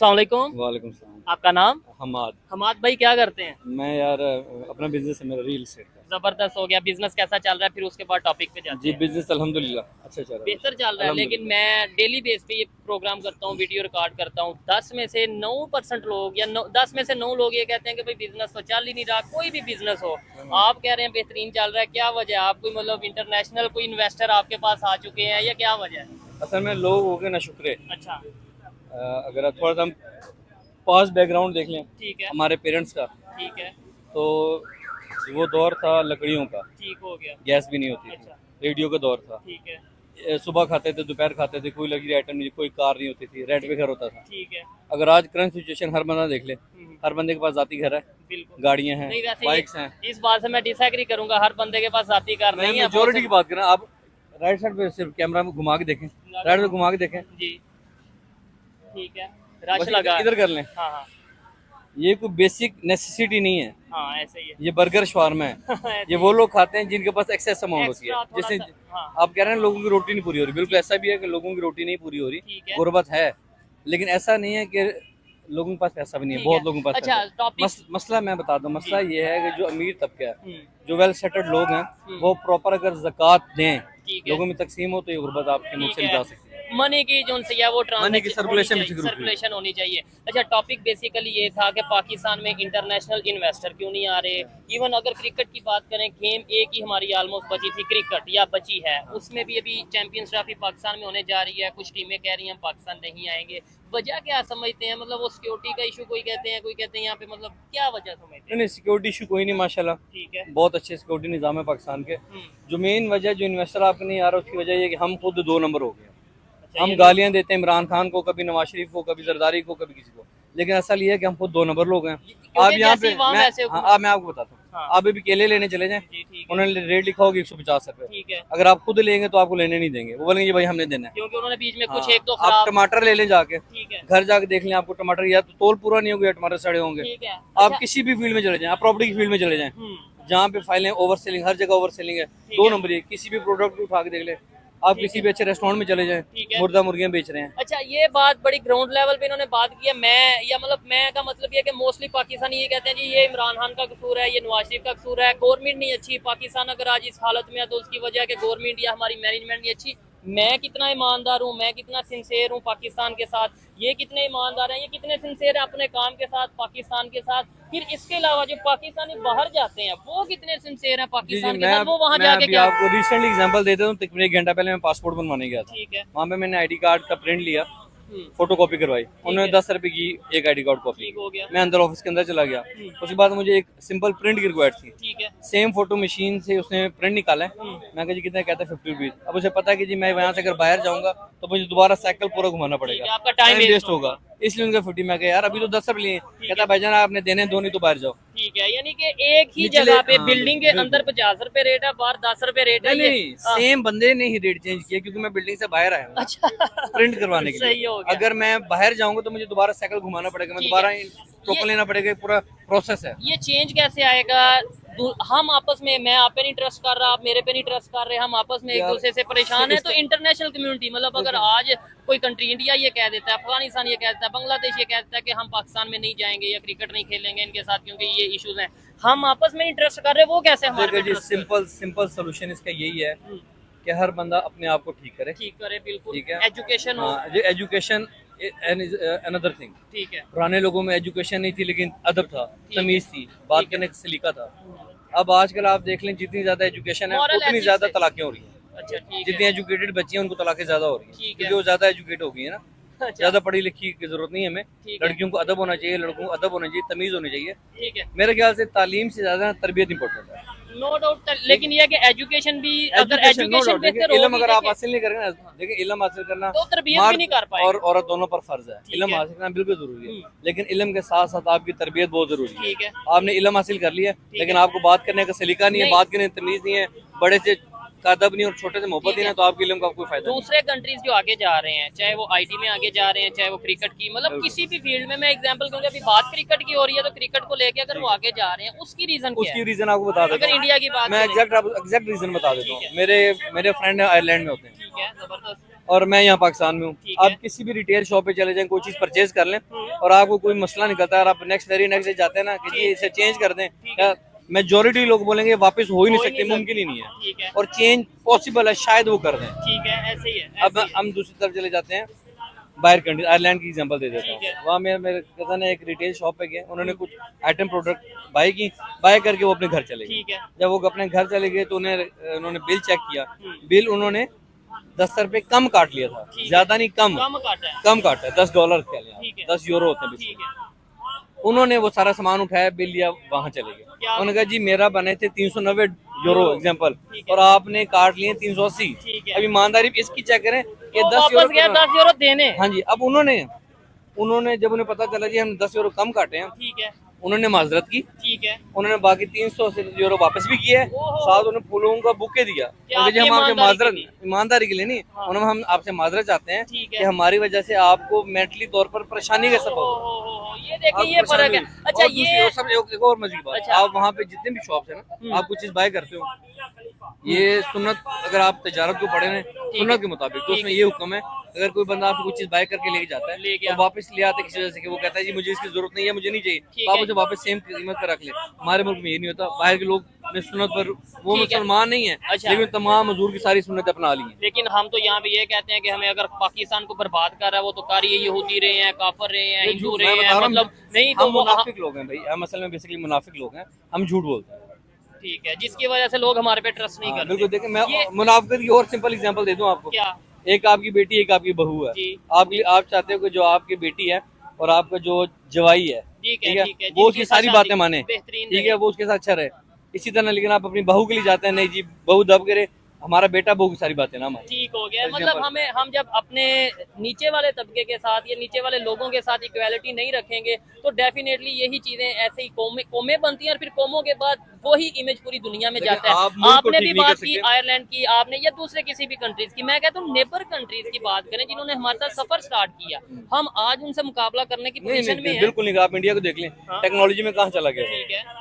अस्सलामुअलैकुम। वालेकुम सलाम। आपका नाम? हमाद। हमाद भाई क्या करते हैं? मैं यार अपना बिजनेस है मेरा रियल एस्टेट का। जबरदस्त हो गया। बिजनेस कैसा चल रहा है? फिर उसके बाद टॉपिक पे जाते जी हैं। बिजनेस अल्हम्दुलिल्लाह अच्छा चल रहा है। बेहतर चल रहा है, लेकिन मैं डेली बेस पे ये प्रोग्राम करता हूँ, वीडियो रिकॉर्ड करता हूँ। 10 में से 9% लोग या 10 में से 9 लोग ये कहते हैं कि भाई बिजनेस तो चल ही नहीं रहा। कोई भी बिजनेस हो, आप कह रहे हैं बेहतरीन चल रहा है, क्या वजह है? आप कोई मतलब इंटरनेशनल कोई इन्वेस्टर आपके पास आ चुके हैं या क्या वजह है? असल में लोग हो गए ना शुक्र। अच्छा। अगर आप थोड़ा सा हम पास बैकग्राउंड देख लें ठीक है। हमारे पेरेंट्स का, ठीक है। तो वो दौर था लकड़ियों का, ठीक हो गया। गैस भी नहीं होती थी, अच्छा। रेडियो का दौर था। ठीक है। सुबह खाते थे, दोपहर खाते थे, कोई लग्जरी आइटम नहीं, कोई कार नहीं होती थी, रेंट पे घर होता था। ठीक है। अगर आज करंट सिचुएशन हर बंदा देख ले, हर बंदे के पास जाती घर है, बिल्कुल। गाड़ियां हैं, नहीं वैसे बाइक्स हैं। इस बात से मैं डिसएग्री करूंगा, हर बंदे के पास जाती कार मैं नहीं है। मेजोरिटी की बात कर रहा हूँ। आप राइट साइड पे सिर्फ कैमरा में घुमा के देखें, राइट पे घुमा के देखें, जी। ठीक है। रश बस लगा है। इधर कर लें। हाँ हाँ। ये कोई बेसिक नेसेसिटी नहीं है। हाँ ऐसे ही है। ये बर्गर शवारमा है। ऐसे ये ही वो लोग खाते हैं जिनके पास एक्सेस अमाउंट होती है। एक्स्ट्रा थोड़ा जैसे सा। हाँ। आप कह रहे हैं लोगों की रोटी नहीं पूरी हो रही, बिल्कुल ऐसा भी है कि लोगों की रोटी नहीं पूरी हो रही, ठीक है। गुर्बत है, लेकिन ऐसा नहीं है कि लोगों के पास पैसा भी नहीं है। ठीक बहुत है। लोगों के पास अच्छा पैसा है। टॉपिक। मसला मैं बता दूं, मसला ये है कि जो अमीर तबका है, हम्म। जो वेल सेटल्ड लोग हैं, वो प्रॉपर अगर ज़कात दें, ठीक है। लोगों में तकसीम हो, तो ये गुर्बत आपके मुल्क ठीक से नहीं जा है। सकती। मनी की जो उनसे वो मनी की सर्कुलेशन भी सर्कुलेशन होनी चाहिए। अच्छा टॉपिक बेसिकली ये था कि पाकिस्तान में इंटरनेशनल इन्वेस्टर क्यों नहीं आ रहे। इवन अगर क्रिकेट की बात करें, गेम एक ही हमारी ऑलमोस्ट बची थी क्रिकेट, या बची है, उसमें भी अभी चैंपियंस ट्रॉफी पाकिस्तान में होने जा रही है। कुछ टीमें कह रही हैं हम पाकिस्तान नहीं आएंगे। वजह क्या समझते हैं? मतलब वो सिक्योरिटी का इशू कोई कहते हैं, कोई कहते हैं यहाँ पे मतलब क्या वजह समझते हैं? नहीं, सिक्योरिटी इशू कोई नहीं माशाल्लाह, ठीक है। बहुत अच्छे सिक्योरिटी निज़ाम है पाकिस्तान के। जो मेन वजह जो इन्वेस्टर आपको नहीं आ रहा, उसकी वजह ये कि हम खुद 2 नंबर हो गए। अच्छा, हम गालियां देते हैं इमरान खान को, कभी नवाज शरीफ को, कभी जरदारी को, कभी किसी को, लेकिन असल ये है कि हम खुद 2 नंबर लोग हैं। आप यहाँ पे मैं आपको बताता हूँ। हाँ। आप अभी केले लेने चले जाएं, जी ठीक है। उन्होंने रेट लिखा होगा 150 रुपए। ठीक है। अगर आप खुद लेंगे तो आपको लेने नहीं देंगे, वो बोलेंगे भाई हमने देना है। क्योंकि उन्होंने बीच में कुछ हाँ, एक तो आप खराब। टमाटर ले लें जाके, ठीक है। घर जाके देख लें, आपको टमाटर या तो तोल पूरा नहीं होगा या टमाटर सड़े होंगे। ठीक है। आप किसी भी फील्ड में चले जाएं, आप प्रॉपर्टी की फील्ड में चले जाएं, जहाँ पे फाइलें ओवर सेलिंग, हर जगह ओवर सेलिंग है, 2 नंबर है। किसी भी प्रोडक्ट उठा के देख ले, आप किसी भी अच्छे रेस्टोरेंट में चले जाएं, मुर्गा मुर्गियां बेच रहे हैं। अच्छा ये बात बड़ी ग्राउंड लेवल पे इन्होंने बात की है। मैं का मतलब ये कि मोस्टली पाकिस्तानी ये कहते हैं जी ये इमरान खान का कसूर है, ये नवाज शरीफ का कसूर है, गवर्नमेंट नहीं अच्छी। पाकिस्तान अगर आज इस हालत में है तो उसकी वजह है कि गवर्नमेंट या हमारी मैनेजमेंट नहीं अच्छी। मैं कितना ईमानदार हूँ, मैं कितना सिंसेयर हूँ पाकिस्तान के साथ, ये कितने ईमानदार हैं, ये कितने सिंसेयर हैं अपने काम के साथ, पाकिस्तान के साथ। फिर इसके अलावा जो पाकिस्तानी बाहर जाते हैं वो कितने सिंसेयर हैं पाकिस्तान के साथ, वो वहाँ जाके क्या। आपको रिसेंटली एग्जांपल देता हूँ। तकरीबन 1 घंटा पहले मैं पासपोर्ट बनवाने गया था। ठीक है। वहाँ पे मैंने आईडी कार्ड का प्रिंट लिया, फोटो कॉपी करवाई, उन्होंने 10 रुपए की एक आईडी कार्ड कॉपी। ठीक हो गया। मैं अंदर ऑफिस के अंदर चला गया, उसके बाद मुझे एक सिंपल प्रिंट की रिक्वायर्ड थी। ठीक है। सेम फोटो मशीन से उसने प्रिंट निकाला है। मैं कहा जी कितना, कहता है 50 रुपीज। अब उसे पता है कि जी मैं यहाँ से अगर बाहर जाऊंगा तो मुझे दोबारा साइकिल पूरा घुमाना पड़ेगा, आपका टाइम वेस्ट होगा, इसलिए उनका 50। मैं कहा यार अभी तो 10 रुपए लिए। कहता भाईजान आपने देने दो, नहीं तो बाहर जाओ। ठीक है, यानी कि एक ही जगह पे बिल्डिंग के अंदर 50 रुपए रेट है, बाहर 10 रुपए रेट है। नहीं, सेम बंदे ने ही रेट चेंज किया क्योंकि मैं बिल्डिंग से बाहर आया हूँ। अच्छा प्रिंट करवाने के लिए। सही हो गया। अगर मैं बाहर जाऊंगा तो मुझे दोबारा साइकिल घुमाना पड़ेगा, मैं दोबारा टोकन लेना पड़ेगा, पूरा प्रोसेस है। ये चेंज कैसे आएगा? हम आपस में, मैं आप पे नहीं ट्रस्ट कर रहा, आप मेरे पे नहीं ट्रस्ट कर रहे, हम आपस में एक दूसरे से परेशान है। तो इंटरनेशनल कम्युनिटी मतलब अगर आज कोई कंट्री, इंडिया ये कह देता है, अफगानिस्तान ये कह देता है, बांग्लादेश ये कह देता है कि हम पाकिस्तान में नहीं जाएंगे या क्रिकेट नहीं खेलेंगे इनके साथ क्योंकि ये इश्यूज हैं, हम आपस में नहीं ट्रस्ट कर रहे, वो कैसे हमारे पे सिंपल सोल्यूशन इसका यही है कि हर बंदा अपने आप को ठीक करे। बिल्कुल। ठीक है। एजुकेशन हो। Education another thing. ठीक है। पुराने लोगों में एजुकेशन नहीं थी लेकिन अदब था, तमीज थी, बात करने का सलीका था। अब आजकल आप देख लें जितनी ज्यादा एजुकेशन है उतनी ज्यादा तलाकें हो रही हैं। अच्छा ठीक जितनी है। एजुकेटेड बच्ची हैं उनको तलाकें ज्यादा हो रही हैं ठीक है। क्योंकि वो ज्यादा एजुकेट हो गई है ना। अच्छा। ज्यादा पढ़ी लिखी की जरूरत नहीं है हमें। ठीक है। लड़कियों को अदब होना चाहिए, लड़कों को अदब होना चाहिए, तमीज होनी चाहिए। ठीक है। मेरे ख्याल से तालीम से ज्यादा तरबियत इंपॉर्टेंट है। नो डाउट, लेकिन ये है कि एजुकेशन भी, अगर एजुकेशन बेहतर इल्म अगर आप होगी हासिल नहीं करेंगे ना, देखिए इल्म हासिल करना तो तरबियत भी नहीं कर पाएंगे। और औरत दोनों पर फर्ज है। इल्म हासिल करना बिल्कुल जरूरी है, लेकिन इल्म के साथ साथ आपकी तरबियत बहुत जरूरी है। ठीक है। आपने इल्म हासिल कर लिया लेकिन आपको बात करने का सलीका नहीं है, बात करने की तमीज नहीं है, बड़े से का अदब नहीं और छोटे से मोहब्बत नहीं है, तो आपके इल्म का कोई फायदा नहीं। दूसरे कंट्रीज जो आगे जा रहे हैं, चाहे वो आईटी में आगे जा रहे हैं, चाहे वो क्रिकेट की, मतलब किसी भी फील्ड में, मैं एग्जांपल क्योंकि अभी बात क्रिकेट की हो रही है तो क्रिकेट को लेके अगर वो आगे जा रहे हैं उसकी रीजन क्या उसकी है? रीजन आपको बता देता अगर इंडिया की बात मैं करें। एग्जैक्ट रीजन बता देता हूँ। मेरे फ्रेंड आयरलैंड में होते हैं ठीक है, जबरदस्त। और मैं यहाँ पाकिस्तान में हूँ। ठीक है। आप किसी भी रिटेल शॉप पे चले जाएं, कोई चीज परचेज कर लें और आपको कोई मसला निकलता है और आप वेरी नेक्स्ट डे जाते हैं ना कि जी इसे चेंज कर दें, या मेजोरिटी लोग बोलेंगे वापस हो ही नहीं सकते, मुमकिन ही नहीं है। ठीक है। और चेंज पॉसिबल है, शायद वो कर दें। ठीक है, ऐसे ही है। अब हम दूसरी तरफ चले जाते हैं, बाहर कंट्री, आयरलैंड की एग्जांपल दे देता ठीक है। हूँ। वहाँ मेरे कजन है, एक रिटेल शॉप पे गए, उन्होंने कुछ आइटम प्रोडक्ट बाय करके वो अपने घर चले गए। ठीक है। जब वो अपने घर चले गए तो उन्होंने बिल चेक किया, बिल उन्होंने 10 रुपए कम काट लिया था, ज्यादा नहीं, कम काटा है। कम काटा है, $10 कह लें, ठीक है। 10 यूरो होते हैं। ठीक है। उन्होंने वो सारा सामान उठाया, बिल लिया, वहां चले गए। उन्होंने कहा जी मेरा बने थे 390 यूरो एग्जाम्पल, और आपने काट लिए 380। ठीक है। अब ईमानदारी इसकी चेक करें कि 10 वापस यूरो गया 10 यूरो देने। हाँ जी। अब उन्होंने जब उन्हें पता चला जी हम 10 यूरो कम काटे हैं, ठीक है। उन्होंने माजरत की, ठीक है। उन्होंने बाकी 300 यूरो वापस भी किए, साथ उन्हें फूलों का बुके दिया। उन्होंने जी हम आपसे माजरत, ईमानदारी के लिए नहीं, उन्होंने हम आपसे माजरत चाहते हैं कि हमारी वजह से आपको मेंटली तौर पर परेशानी का सबब हो। ये देखिए ये फर्क है। अच्छा ये सब एक और मजीद बात, आप वहाँ पे जितने भी शॉप्स है ना, आप कुछ चीज बाय करते हो, ये सुन्नत, अगर आप तजारत को पढ़े ना सुन्नत के मुताबिक, तो उसमें ये हुक्म है, अगर कोई बंदा आपको कुछ चीज बाय करके लेके जाता है तो वापस ले आते किसी वजह से कि वो कहता है जी मुझे इसकी जरूरत नहीं है, मुझे नहीं चाहिए, तो आप उसे वापस सेम कीमत पर रख ले। हमारे मुल्क में ये नहीं होता, बाहर के लोग ने सुन्नत पर, वो मुसलमान नहीं है लेकिन तमाम हजूर की सारी सुन्नत अपना ली है। लेकिन हम तो यहाँ पे ये कहते हैं कि हमें अगर पाकिस्तान को बर्बाद कर रहा है वो तो कारी यहूदी रहे हैं, काफर रहे हैं, हिंदू रहे हैं, मतलब नहीं तो हम मुनाफिक लोग हैं भाई, हम असल में बेसिकली मुनाफिक लोग हैं, हम झूठ बोलते हैं। ठीक है, जिसकी वजह से लोग हमारे पे ट्रस्ट नहीं करते। बिल्कुल। देखिए मैं मुनाफिकत की और सिंपल एग्जांपल दे दूं आपको। क्या? एक आपकी बेटी, एक आपकी बहू है, आप चाहते हो कि जो आपकी बेटी है और आपका जो जवाई है, ठीक है, वो उसकी सारी बातें माने, ठीक है, वो उसके साथ अच्छा रहे। इसी तरह लेकिन आप अपनी बहू के लिए जाते हैं, नहीं जी बहू दब करे, हमारा बेटा बहू की सारी बातें ना माने। ठीक हो गया। मतलब हम जब अपने नीचे वाले तबके के साथ या नीचे वाले लोगों के साथ इक्वालिटी नहीं रखेंगे तो डेफिनेटली यही चीजें ऐसे ही कौमें बनती हैं और फिर कौमों के बाद वही इमेज पूरी दुनिया में जाता है। आपने भी बात की आयरलैंड की, आपने या दूसरे किसी भी कंट्रीज की, मैं कहता हूँ नेबर कंट्रीज की बात करें जिन्होंने हमारे साथ सफर स्टार्ट किया, हम आज उनसे मुकाबला करने की पोजीशन में हैं। बिल्कुल नहीं, आप इंडिया को देख लें, टेक्नोलॉजी में कहाँ चला गया। ठीक है।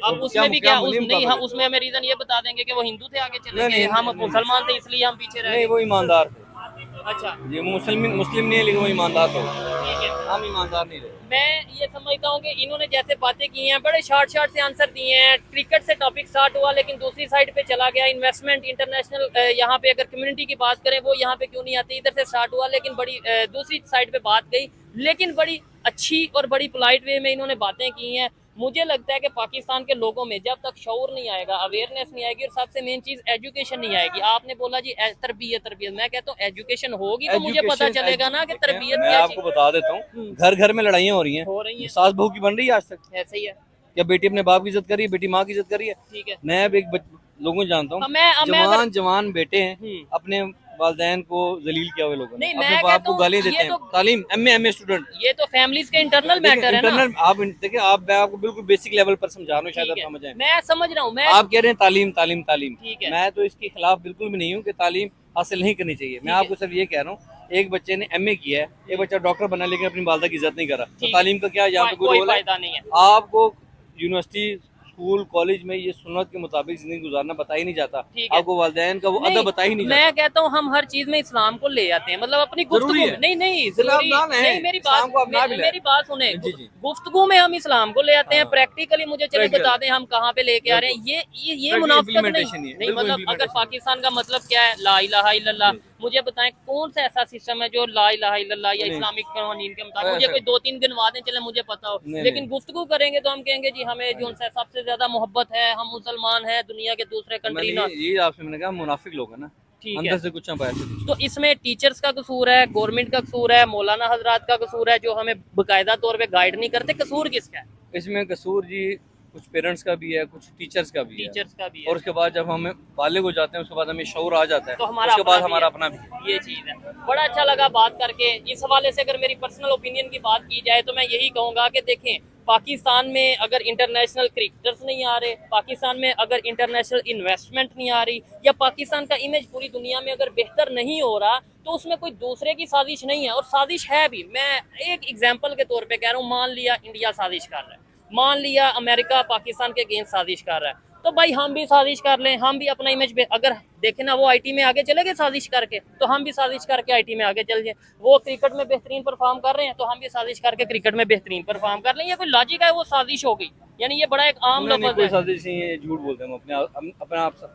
अब उसमें भी क्या नहीं, हम उसमें हमें रीजन ये बता देंगे कि वो हिंदू थे आगे चले गए, हम मुसलमान थे इसलिए हम पीछे रहे। नहीं, वो ईमानदार थे। अच्छा, ये मुस्लिम नहीं है लेकिन वो ईमानदार थे। ठीक है, हम ईमानदार नहीं रहे। मैं ये समझता हूँ कि इन्होंने जैसे बातें की हैं, बड़े शॉर्ट से आंसर दिए हैं। क्रिकेट से टॉपिक स्टार्ट हुआ लेकिन दूसरी साइड पे चला गया, इन्वेस्टमेंट इंटरनेशनल, यहाँ पे अगर कम्युनिटी की बात करें वो यहाँ पे क्यों नहीं आती, इधर से स्टार्ट हुआ लेकिन बड़ी दूसरी साइड पे बात गई, लेकिन बड़ी अच्छी और बड़ी पोलाइट वे में इन्होंने बातें की हैं। मुझे लगता है कि पाकिस्तान के लोगों में जब तक शऊर नहीं आएगा, अवेयरनेस नहीं आएगी और सबसे मेन चीज एजुकेशन नहीं आएगी। आपने बोला जी तरबियत, मैं कहता हूँ एजुकेशन होगी तो मुझे पता चलेगा ना कि तरबियत मैं आपको बता देता हूँ, घर घर में लड़ाइयाँ हो रही हैं, सास बहू की बन रही है आज तक, ऐसे ही है। या बेटी अपने बाप की इज्जत कर रही है, बेटी माँ की इज्जत कर रही है। ठीक है। मैं अब लोगों को जानता हूँ, जवान बेटे हैं, अपने वालिदैन को जलील किया हुए लोगों ने, अपने बाप को गाली देते हैं। तालीम एमए स्टूडेंट, ये तो फैमिलीज के इंटरनल मैटर है ना। आप देखिए, आप आपको बिल्कुल बेसिक लेवल पर समझा रहा हूँ, शायद आप समझ जाएं। मैं समझ रहा हूँ। आप कह रहे हैं तालीम तालीम तालीम, मैं तो इसके खिलाफ बिल्कुल भी नहीं हूँ कि तालीम हासिल नहीं करनी चाहिए। मैं आपको सिर्फ ये कह रहा हूँ, एक बच्चे ने एमए किया है, एक बच्चा डॉक्टर बना लेकिन अपनी वालिदा की इज्जत नहीं करा, तो तालीम का क्या यहाँ पे कोई फायदा नहीं है। आपको यूनिवर्सिटी, स्कूल, कॉलेज में ये सुन्नत के मुताबिक जिंदगी गुजारना बता ही नहीं जाता, आपको वालिदैन का वो अदब बता ही नहीं जाता। मैं कहता हूँ हम हर चीज में इस्लाम को ले आते हैं, मतलब अपनी गुफ्तगू में। नहीं जरूरी नहीं, मेरी बात सुने, गुफ्तगू में हम इस्लाम को ले आते हैं, प्रैक्टिकली मुझे चले बता दें हम कहाँ पे लेके आ रहे हैं। ये मुनाफिकत नहीं, मतलब अगर पाकिस्तान का मतलब क्या है, ला इलाहा इल्लल्लाह, मुझे बताएं कौन सा ऐसा सिस्टम है जो ला इलाहा इल्लल्लाह या इस्लामिक कानून के मुताबिक, मुझे कोई 2-3 गिनवा दें, चले मुझे पता हो, लेकिन गुफ्तगू करेंगे तो हम कहेंगे जी हमें जो उनसे सबसे ज्यादा मोहब्बत है, हम मुसलमान हैं, दुनिया के दूसरे कंट्री ना। ये आपसे मैंने कहा मुनाफिक लोग हैं ना, अंदर से कुछ तो इसमें टीचर्स का कसूर है, गवर्नमेंट का कसूर है, मौलाना हजरात का कसूर है जो हमें बाकायदा तौर पे गाइड नहीं करते, कसूर किसका है? इसमें कसूर जी कुछ पेरेंट्स का भी है, कुछ टीचर्स का भी है। और उसके बाद जब हमें बालिग हो जाते हैं उसके बाद हमें शऊर आ जाता है, तो उसके बाद हमारा अपना भी ये चीज है। बड़ा अच्छा लगा बात करके। इस हवाले से अगर मेरी पर्सनल ओपिनियन की बात की जाए तो मैं यही कहूँगा कि देखें, पाकिस्तान में अगर इंटरनेशनल क्रिकेटर्स नहीं आ रहे, पाकिस्तान में अगर इंटरनेशनल इन्वेस्टमेंट नहीं आ रही, या पाकिस्तान का इमेज पूरी दुनिया में अगर बेहतर नहीं हो रहा, तो उसमें कोई दूसरे की साजिश नहीं है, और साजिश है भी। मैं एक एग्जाम्पल के तौर पे कह रहा हूँ, मान लिया इंडिया साजिश कर रहा है, मान लिया अमेरिका पाकिस्तान के अगेंस्ट साजिश कर रहा है, तो भाई हम भी साजिश कर लें, हम भी अपना इमेज, अगर देखे ना, वो आईटी में आगे चले गए साजिश करके, तो हम भी साजिश करके आईटी में आगे चल जाए। वो क्रिकेट में बेहतरीन परफॉर्म कर रहे हैं, तो हम भी साजिश करके क्रिकेट में बेहतरीन परफॉर्म कर लें। ये कोई लॉजिक है? वो साजिश हो गई, यानी ये बड़ा एक आम नहीं, लफ्ज कोई है। साजिश नहीं है, झूठ बोलते हैं हम अपने आप से।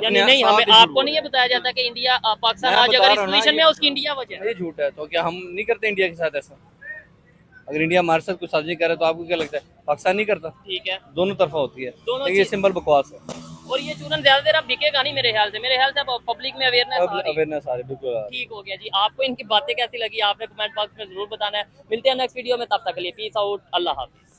यानी नहीं, हमें आपको नहीं ये बताया जाता कि इंडिया पाकिस्तान मैं आज बता अगर रहा इस हूँ ना, पोजीशन में ये- है, उसकी इंडिया वजह है। ये झूठ है, तो क्या हम नहीं करते इंडिया के साथ ऐसा? अगर इंडिया हमारे साथ कुछ साजिश करे तो आपको क्या लगता है पाकिस्तान नहीं करता? ठीक है, दोनों तरफा होती है, दोनों लेकिन ये चीज- सिंपल बकवास है। और ये चूरन ज्यादा देर अब बिकेगा नहीं मेरे ख्याल से। मेरे ख्याल से पब्लिक में अवेयरनेस आ रही है। अवेयरनेस आ रही है, बिल्कुल आ रही है। ठीक हो गया जी। आपको इनकी बातें कैसी लगी आपने कमेंट बॉक्स में जरूर बताना है। मिलते हैं नेक्स्ट वीडियो में, तब तक के लिए पीस आउट, अल्लाह हाफिज।